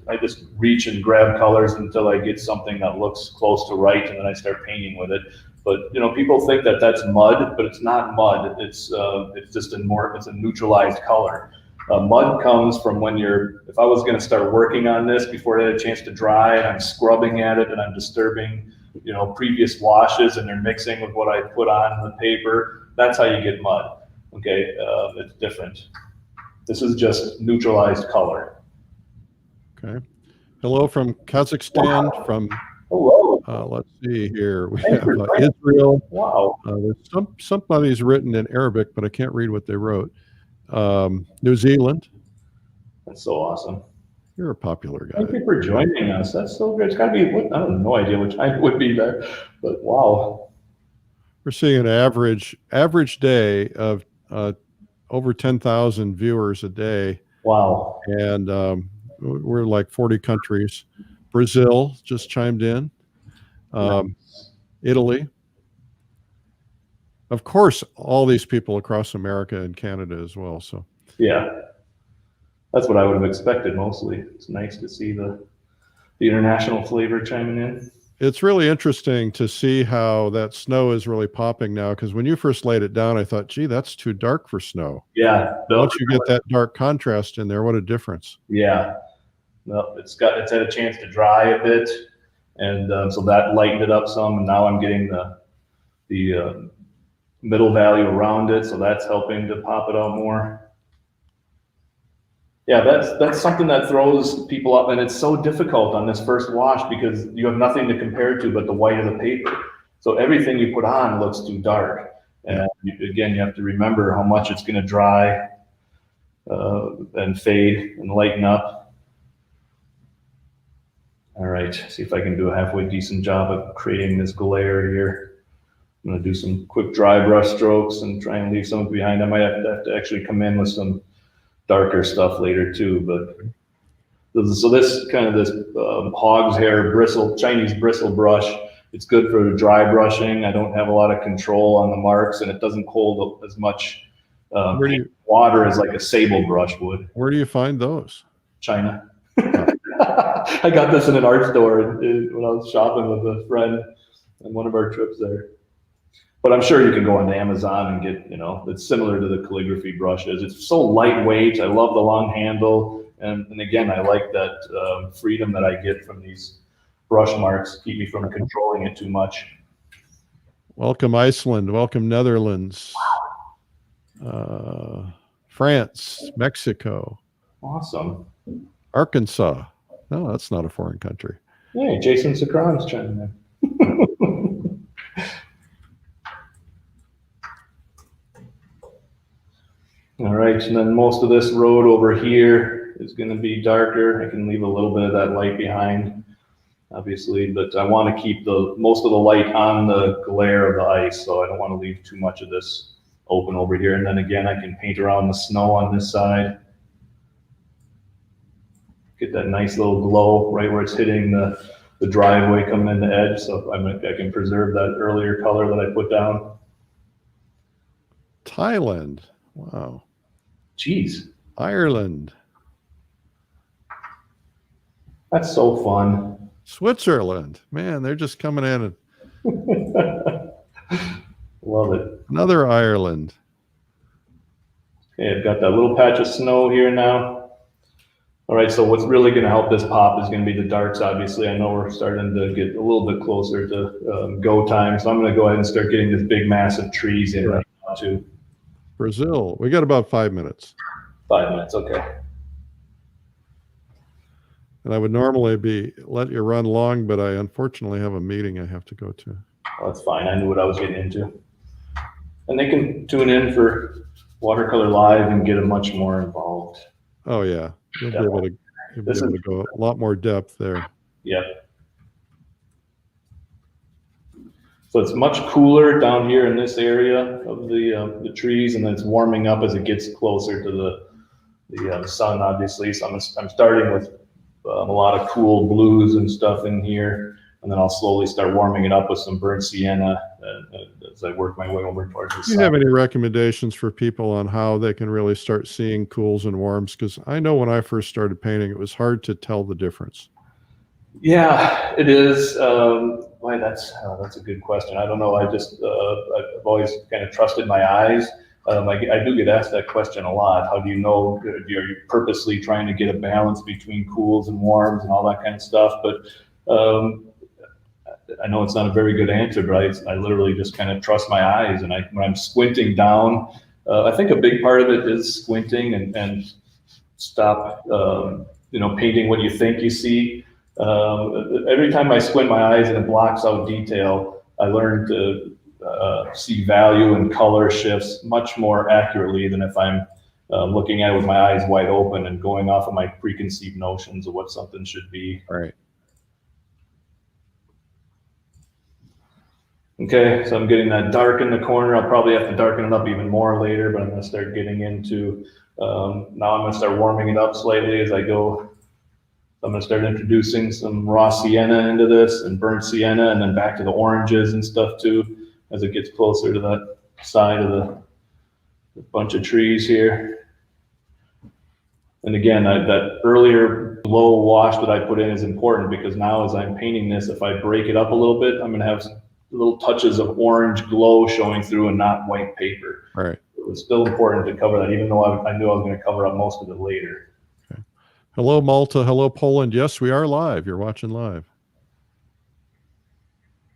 I just reach and grab colors until I get something that looks close to right, and then I start painting with it. But you know, people think that that's mud, but it's not mud. It's just it's a neutralized color. Mud comes from when if I was going to start working on this before it had a chance to dry, and I'm scrubbing at it and I'm disturbing previous washes and they're mixing with what I put on the paper, that's how you get mud. Okay, it's different. This is just neutralized color. Okay. Hello from Kazakhstan. Wow. From Hello. let's see here. We Thanks have for joining. Israel. Wow. There's somebody's written in Arabic, but I can't read what they wrote. New Zealand. That's so awesome. You're a popular guy. Thank you for joining us. That's so good. It's got to be, I have no idea what time it would be there, but wow. We're seeing an average day of over 10,000 viewers a day. Wow. And we're like 40 countries. Brazil just chimed in. Italy. Of course, all these people across America and Canada as well. So yeah, that's what I would have expected mostly. It's nice to see the international flavor chiming in. It's really interesting to see how that snow is really popping now, because when you first laid it down, I thought, gee, that's too dark for snow. Yeah. Once you get that dark contrast in there, what a difference. Yeah. No, it's had a chance to dry a bit, and so that lightened it up some, and now I'm getting the middle value around it, so that's helping to pop it out more. Yeah, that's something that throws people up, and it's so difficult on this first wash because you have nothing to compare to but the white of the paper. So everything you put on looks too dark. And again, you have to remember how much it's going to dry and fade and lighten up. All right, see if I can do a halfway decent job of creating this glare here. I'm going to do some quick dry brush strokes and try and leave some behind. I might have to actually come in with some darker stuff later too, but so this kind of this hog's hair Chinese bristle brush, it's good for dry brushing. I don't have a lot of control on the marks, and it doesn't hold as much water as like a sable brush would. Where do you find those? China. I got this in an art store when I was shopping with a friend on one of our trips there. But I'm sure you can go on Amazon and get, it's similar to the calligraphy brushes. It's so lightweight. I love the long handle. And again, I like that freedom that I get from these brush marks, keep me from controlling it too much. Welcome, Iceland. Welcome, Netherlands. France, Mexico. Awesome. Arkansas. No, that's not a foreign country. Yeah, Jason Sakran's chiming in. All right, and then most of this road over here is going to be darker. I can leave a little bit of that light behind, obviously, but I want to keep most of the light on the glare of the ice, so I don't want to leave too much of this open over here. And then again, I can paint around the snow on this side. Get that nice little glow right where it's hitting the driveway coming in the edge, so I can preserve that earlier color that I put down. Thailand. Wow. Jeez. Ireland. That's so fun. Switzerland. Man, they're just coming in. Love it. Another Ireland. Okay, I've got that little patch of snow here now. All right, so what's really going to help this pop is going to be the darks, obviously. I know we're starting to get a little bit closer to go time, so I'm going to go ahead and start getting this big, massive trees in right now, too. Brazil. We got about 5 minutes. 5 minutes, okay. And I would normally let you run long, but I unfortunately have a meeting I have to go to. Oh, that's fine. I knew what I was getting into. And they can tune in for Watercolor Live and get much more involved. Oh, yeah. You'll be able to go a lot more depth there. Yep. So it's much cooler down here in this area of the trees, and then it's warming up as it gets closer to the sun, obviously. So I'm starting with a lot of cool blues and stuff in here, and then I'll slowly start warming it up with some burnt sienna as I work my way over towards the sun. Do you have any recommendations for people on how they can really start seeing cools and warms? Because I know when I first started painting, it was hard to tell the difference. Yeah, it is. Boy, that's a good question. I don't know. I've always kind of trusted my eyes. I do get asked that question a lot. How do you know? Are you purposely trying to get a balance between cools and warms and all that kind of stuff? But I know it's not a very good answer, but I literally just kind of trust my eyes. And when I'm squinting down, I think a big part of it is squinting and stop, painting what you think you see. Every time I squint my eyes and it blocks out detail, I learn to see value and color shifts much more accurately than if I'm looking at it with my eyes wide open and going off of my preconceived notions of what something should be. Right. Okay, so I'm getting that dark in the corner. I'll probably have to darken it up even more later, but I'm going to start getting into, now I'm going to start warming it up slightly as I go. I'm going to start introducing some raw sienna into this and burnt sienna, and then back to the oranges and stuff too, as it gets closer to that side of the bunch of trees here. And again, that earlier low wash that I put in is important, because now as I'm painting this, if I break it up a little bit, I'm going to have little touches of orange glow showing through and not white paper. Right. It's still important to cover that, even though I knew I was going to cover up most of it later. Okay. Hello, Malta. Hello, Poland. Yes, we are live. You're watching live.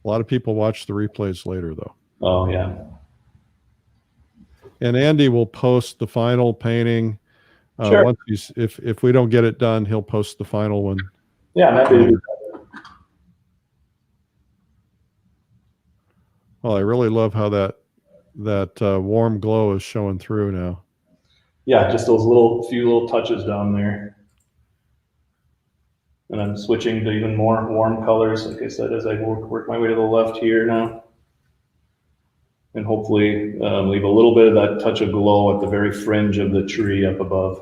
A lot of people watch the replays later, though. Oh, yeah. And Andy will post the final painting. Sure. Once if we don't get it done, he'll post the final one. Yeah, I'm happy to do that. Well, I really love how that warm glow is showing through now. Yeah, just those few little touches down there. And I'm switching to even more warm colors, like I said, as I work my way to the left here now. And hopefully leave a little bit of that touch of glow at the very fringe of the tree up above,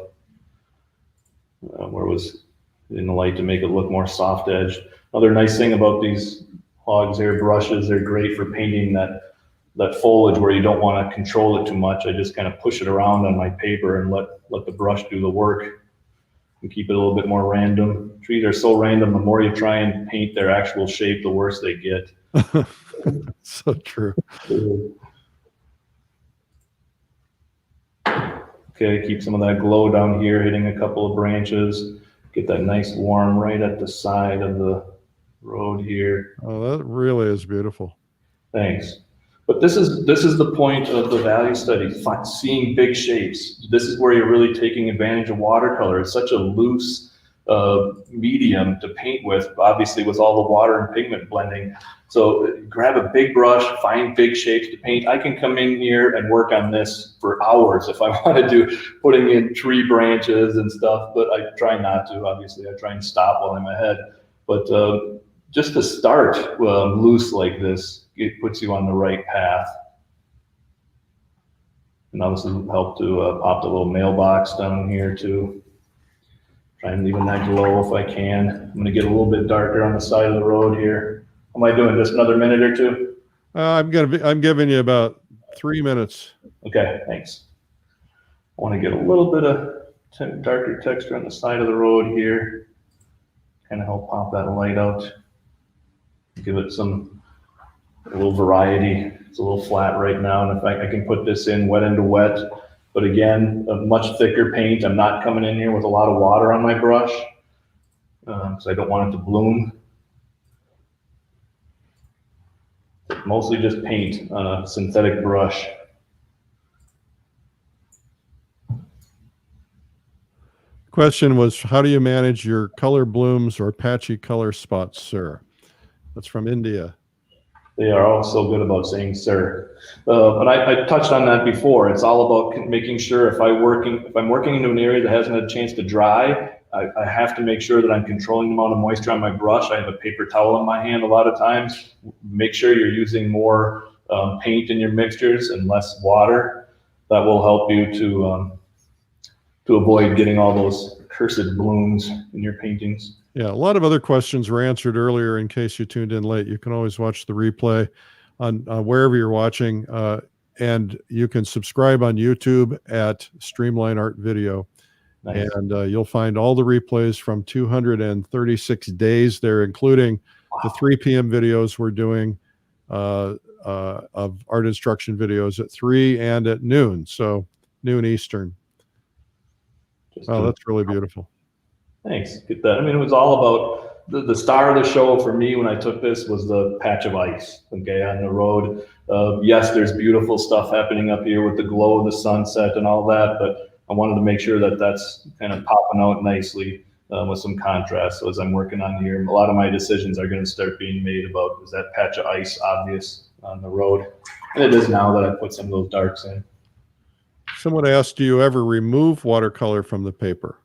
where it was in the light to make it look more soft edged. Another nice thing about these hogs hair brushes, they're great for painting that foliage where you don't want to control it too much. I just kind of push it around on my paper and let the brush do the work and keep it a little bit more random. Trees are so random, the more you try and paint their actual shape, the worse they get. So true. Okay, keep some of that glow down here, hitting a couple of branches. Get that nice warm right at the side of the road here. Oh, that really is beautiful. Thanks. But this is the point of the value study, seeing big shapes. This is where you're really taking advantage of watercolor. It's such a loose medium to paint with, obviously with all the water and pigment blending. So grab a big brush, find big shapes to paint. I can come in here and work on this for hours if I want to do, putting in tree branches and stuff, but I try not to. Obviously, I try and stop while I'm ahead. But just to start loose like this, it puts you on the right path. And now this will help to pop the little mailbox down here too. Try and leave that glow if I can. I'm gonna get a little bit darker on the side of the road here. How am I doing? Just another minute or two? I'm giving you about 3 minutes. Okay, thanks. I want to get a little bit of darker texture on the side of the road here. Kind of help pop that light out. Give it a little variety. It's a little flat right now, and in fact, I can put this in wet into wet. But again, a much thicker paint. I'm not coming in here with a lot of water on my brush because I don't want it to bloom. Mostly just paint on a synthetic brush. Question was, how do you manage your color blooms or patchy color spots, sir? That's from India. They are all so good about saying sir. But I touched on that before. It's all about making sure if I'm working into an area that hasn't had a chance to dry, I have to make sure that I'm controlling the amount of moisture on my brush. I have a paper towel in my hand a lot of times. Make sure you're using more paint in your mixtures and less water. That will help you to avoid getting all those cursed blooms in your paintings. Yeah, a lot of other questions were answered earlier. In case you tuned in late, you can always watch the replay on wherever you're watching, and you can subscribe on YouTube at Streamline Art Video. Nice. And you'll find all the replays from 236 days there, including the 3 p.m. videos we're doing of art instruction videos at 3 and at noon, so noon Eastern. Oh, that's really beautiful. Thanks. Get that. I mean, it was all about the star of the show for me when I took this was the patch of ice, okay, on the road. Yes, there's beautiful stuff happening up here with the glow of the sunset and all that, but I wanted to make sure that that's kind of popping out nicely with some contrast. So as I'm working on here, a lot of my decisions are going to start being made about, is that patch of ice obvious on the road? And it is now that I put some of those darks in. Someone asked, do you ever remove watercolor from the paper?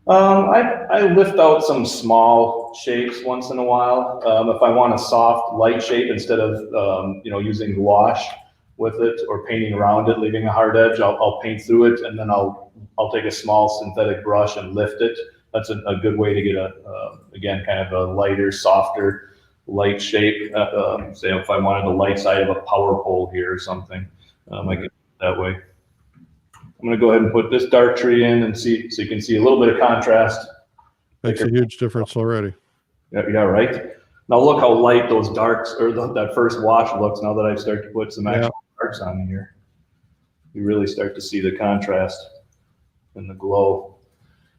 I lift out some small shapes once in a while. If I want a soft, light shape instead of using gouache with it or painting around it, leaving a hard edge, I'll paint through it, and then I'll take a small synthetic brush and lift it. That's a good way to get again, kind of a lighter, softer, light shape. Say if I wanted the light side of a power pole here or something, I could do it that way. I'm going to go ahead and put this dark tree in and see, so you can see a little bit of contrast. Makes a huge difference already. Yeah, right. Now look how light those darks, or that first wash looks now that I've started to put some actual darks on here. You really start to see the contrast and the glow.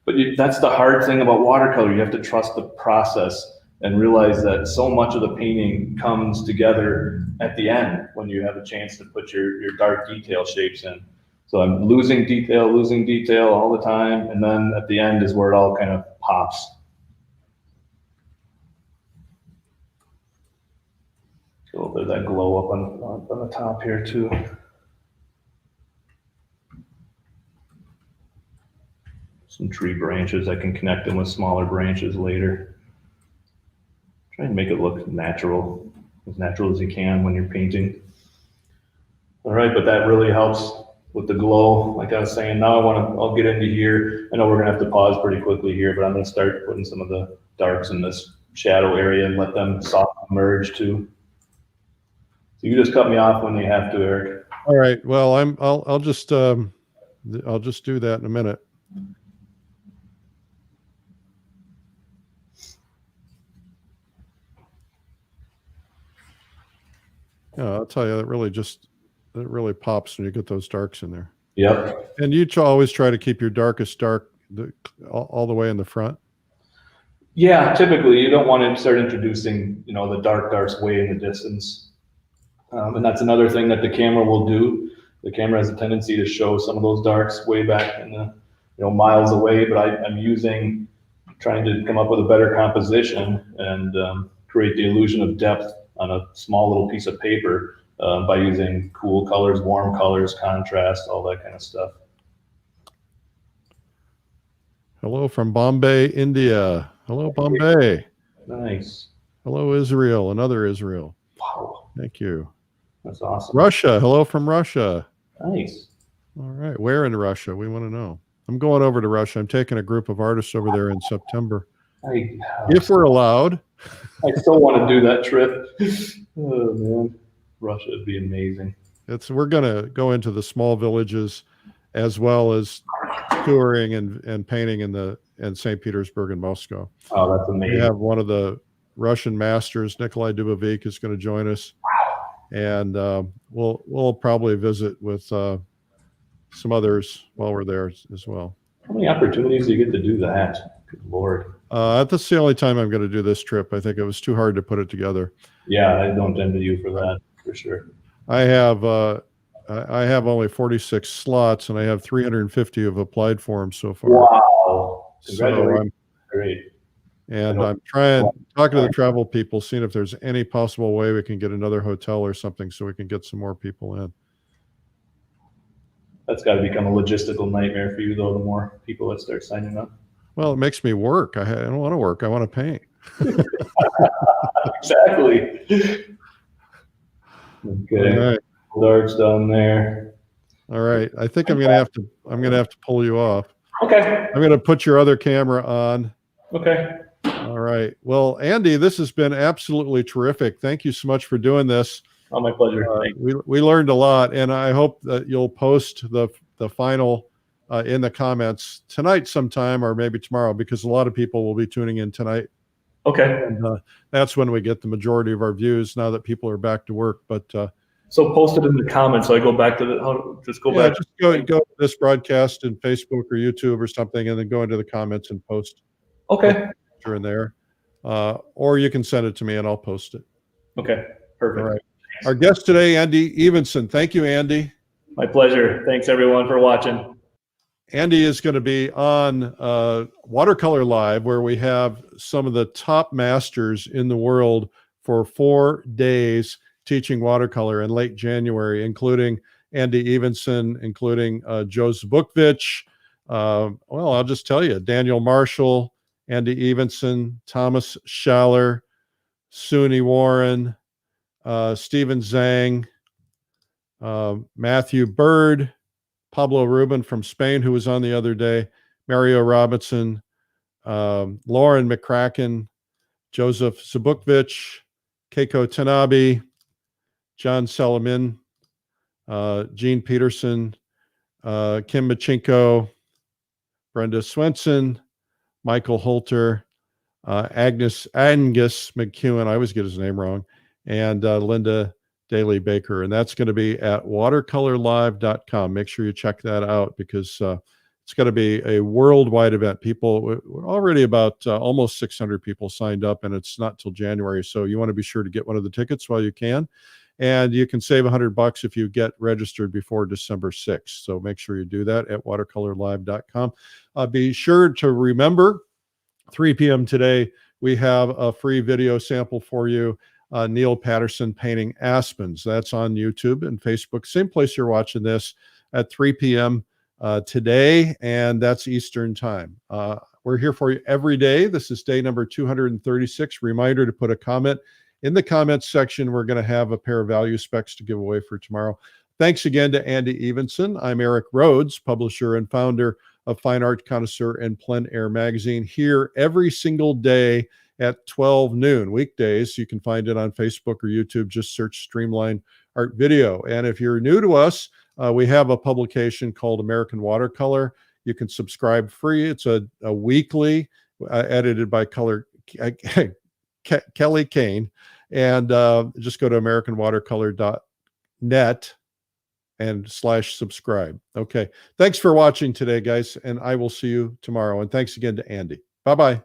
But that's the hard thing about watercolor. You have to trust the process and realize that so much of the painting comes together at the end when you have a chance to put your dark detail shapes in. So I'm losing detail all the time, and then at the end is where it all kind of pops. A little bit of that glow up on the top here too. Some tree branches, I can connect them with smaller branches later. Try and make it look natural as you can when you're painting. All right, but that really helps with the glow. Like I was saying, now I'll get into here. I know we're gonna have to pause pretty quickly here, but I'm gonna start putting some of the darks in this shadow area and let them soft merge too. So you just cut me off when you have to, Eric. All right. Well, I'll just do that in a minute. Yeah, I'll tell you, it really pops when you get those darks in there. Yep. And you always try to keep your darkest dark all the way in the front. Yeah, typically you don't want to start introducing, the darks way in the distance. And that's another thing that the camera will do. The camera has a tendency to show some of those darks way back in the, miles away, but I'm trying to come up with a better composition and create the illusion of depth on a small little piece of paper by using cool colors, warm colors, contrast, all that kind of stuff. Hello from Bombay, India. Hello, Bombay. Nice. Hello, Israel, another Israel. Wow. Thank you. That's awesome. Russia. Hello from Russia. Nice. All right. Where in Russia? We want to know. I'm going over to Russia. I'm taking a group of artists over there in September. If we're allowed. I still want to do that trip. Oh, man. Russia would be amazing. We're going to go into the small villages as well as touring and painting in St. Petersburg and Moscow. Oh, that's amazing. We have one of the Russian masters, Nikolai Dubovik, is going to join us. And we'll probably visit with some others while we're there as well. How many opportunities do you get to do that? Good Lord. That's the only time I'm going to do this trip. I think it was too hard to put it together. Yeah, I don't envy you for that, for sure. I have only 46 slots, and I have 350 have applied for them so far. Wow. Congratulations. Great. And I'm talking to the travel people, seeing if there's any possible way we can get another hotel or something so we can get some more people in. That's got to become a logistical nightmare for you, though, the more people that start signing up. Well, it makes me work. I don't want to work. I want to paint. Exactly. Okay. All right. Darks down there. All right. I think I'm gonna have to pull you off. Okay. I'm gonna put your other camera on. Okay. All right. Well, Andy, this has been absolutely terrific. Thank you so much for doing this. Oh, my pleasure. We learned a lot, and I hope that you'll post the final in the comments tonight sometime, or maybe tomorrow, because a lot of people will be tuning in tonight. Okay. And that's when we get the majority of our views now that people are back to work. But so post it in the comments. So I go back to just go back. Just go to this broadcast in Facebook or YouTube or something, and then go into the comments and post. Okay. In there. or you can send it to me and I'll post it. Okay, perfect. All right. Our guest today, Andy Evansen. Thank you, Andy. My pleasure. Thanks everyone for watching. Andy is going to be on Watercolor Live, where we have some of the top masters in the world for 4 days teaching watercolor in late January, including Andy Evansen, including Joe Zbukvich. Well, I'll just tell you, Daniel Marshall, Andy Evansen, Thomas Schaller, Suni Warren, Stephen Zhang, Matthew Bird, Pablo Rubin from Spain, who was on the other day, Mario Robinson, Lauren McCracken, Joseph Zbukvich, Keiko Tanabe, John Selamin, Gene Peterson, Kim Machinko, Brenda Swenson, Michael Holter, Angus McEwen, I always get his name wrong, and Linda Daly Baker. And that's going to be at watercolorlive.com. Make sure you check that out, because it's going to be a worldwide event. We're already about almost 600 people signed up, and it's not till January. So you want to be sure to get one of the tickets while you can. And you can save $100 if you get registered before December 6th. So make sure you do that at watercolorlive.com. Be sure to remember, 3 p.m. today, we have a free video sample for you. Neil Patterson painting aspens. That's on YouTube and Facebook. Same place you're watching this, at 3 p.m. Today, and that's Eastern time. We're here for you every day. This is day number 236. Reminder to put a comment in the comments section. We're going to have a pair of value specs to give away for tomorrow. Thanks again to Andy Evansen. I'm Eric Rhoads, publisher and founder of Fine Art Connoisseur and Plein Air magazine, here every single day at 12 noon. Weekdays, you can find it on Facebook or YouTube. Just search Streamline Art Video. And if you're new to us, we have a publication called American Watercolor. You can subscribe free. It's a weekly, edited by Kelly Kane. And just go to americanwatercolor.net and /subscribe. Okay. Thanks for watching today, guys. And I will see you tomorrow. And thanks again to Andy. Bye-bye.